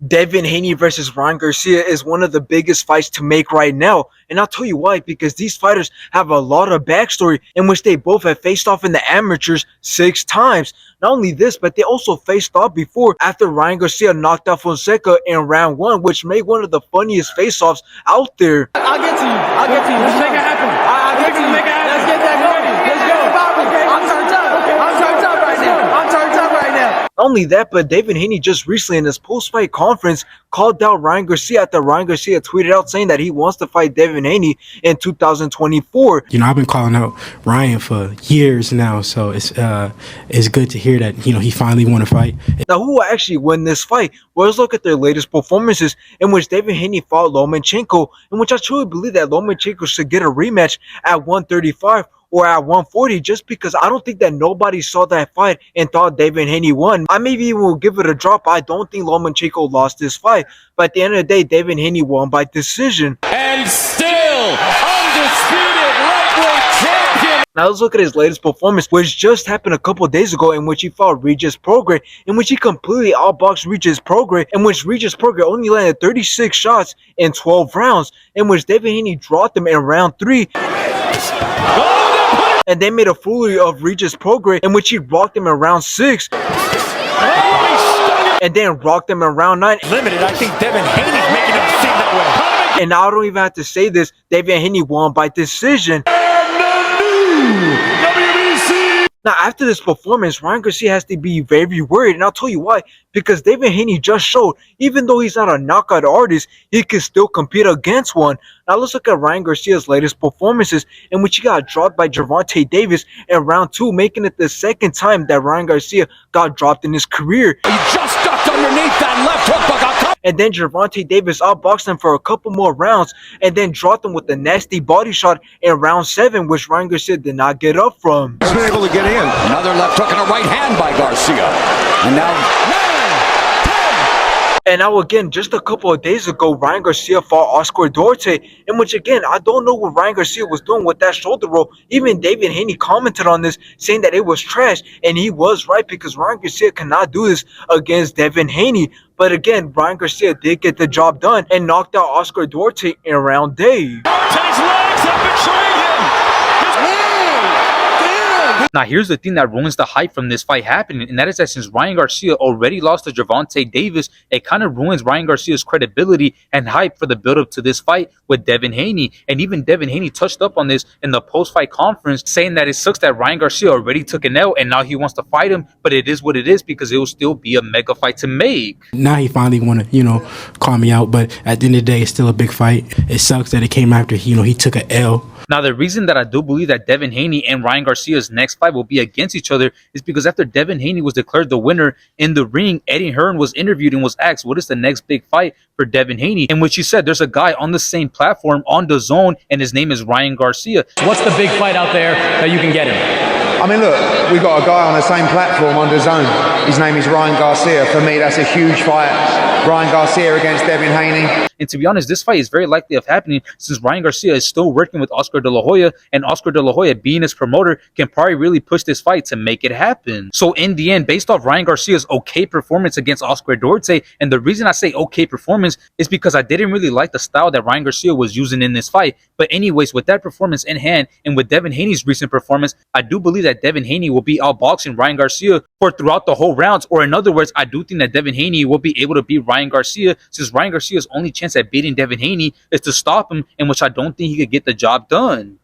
Devin Haney versus Ryan Garcia is one of the biggest fights to make right now. And I'll tell you why, because these fighters have a lot of backstory in which they both have faced off in the amateurs 6 times. Not only this, but they also faced off before after Ryan Garcia knocked out Fonseca in round 1, which made one of the funniest face-offs out there. I'll get to you. I'll get to you. Let's make it happen. I'll get to you. Let's get that going. Let's go. I'm turned up. I'm turned up right now. I'm turned up right now. Not only that, but Devin Haney just recently in his post-fight conference called out Ryan Garcia after Ryan Garcia tweeted out saying that he wants to fight Devin Haney in 2024. I've been calling out Ryan for years now, so it's good to hear that he finally won a fight. Now, who will actually win this fight? Well, let's look at their latest performances in which Devin Haney fought Lomachenko, in which I truly believe that Lomachenko should get a rematch at 135 or at 140, just because I don't think that nobody saw that fight and thought Devin Haney won. I maybe even will give it a drop. I don't think Lomachenko lost this fight, but at the end of the day, Devin Haney won by decision. And still undisputed lightweight champion. Now let's look at his latest performance, which just happened a couple days ago, in which he fought Regis Prograis, in which he completely outboxed Regis Prograis, in which Regis Prograis only landed 36 shots in 12 rounds, in which Devin Haney dropped him in round 3. And they made a foolery of Regis Prograis, in which he rocked him in round 6. And then rocked him in round 9. Limited, I think Devin Haney's making him seem that way. And now I don't even have to say this, Devin Haney won by decision. Now, after this performance, Ryan Garcia has to be very worried, and I'll tell you why. Because Devin Haney just showed, even though he's not a knockout artist, he can still compete against one. Now, let's look at Ryan Garcia's latest performances, in which he got dropped by Gervonta Davis in round 2, making it the second time that Ryan Garcia got dropped in his career. He just ducked underneath that left hook, but got caught. And then Gervonta Davis outboxed him for a couple more rounds, and then dropped him with a nasty body shot in round 7, which Ryan Garcia did not get up from. He's been able to get in. Another left hook and a right hand by Garcia. And now... And now again, just a couple of days ago, Ryan Garcia fought Oscar Duarte, in which again, I don't know what Ryan Garcia was doing with that shoulder roll. Even Devin Haney commented on this, saying that it was trash, and he was right, because Ryan Garcia cannot do this against Devin Haney. But again, Ryan Garcia did get the job done and knocked out Oscar Duarte in round day. Now, here's the thing that ruins the hype from this fight happening, and that is that since Ryan Garcia already lost to Gervonta Davis, it kind of ruins Ryan Garcia's credibility and hype for the build-up to this fight with Devin Haney. And even Devin Haney touched up on this in the post-fight conference, saying that it sucks that Ryan Garcia already took an L and now he wants to fight him, but it is what it is, because it will still be a mega fight to make. Now he finally want to, call me out, but at the end of the day, it's still a big fight. It sucks that it came after, he took an L. Now, the reason that I do believe that Devin Haney and Ryan Garcia's next fight will be against each other is because after Devin Haney was declared the winner in the ring, Eddie Hearn was interviewed and was asked, what is the next big fight for Devin Haney? In which he said, there's a guy on the same platform on DAZN, and his name is Ryan Garcia. What's the big fight out there that you can get him? I mean, look, we've got a guy on the same platform on DAZN. His name is Ryan Garcia. For me, that's a huge fight. Ryan Garcia against Devin Haney. And to be honest, this fight is very likely of happening since Ryan Garcia is still working with Oscar De La Hoya, and Oscar De La Hoya, being his promoter, can probably really push this fight to make it happen. So in the end, based off Ryan Garcia's okay performance against Oscar Duarte, and the reason I say okay performance is because I didn't really like the style that Ryan Garcia was using in this fight. But anyways, with that performance in hand, and with Devin Haney's recent performance, I do believe that Devin Haney will be outboxing Ryan Garcia for throughout the whole rounds. Or in other words, I do think that Devin Haney will be able to beat Ryan Garcia, since Ryan Garcia's only chance at beating Devin Haney is to stop him, in which I don't think he could get the job done.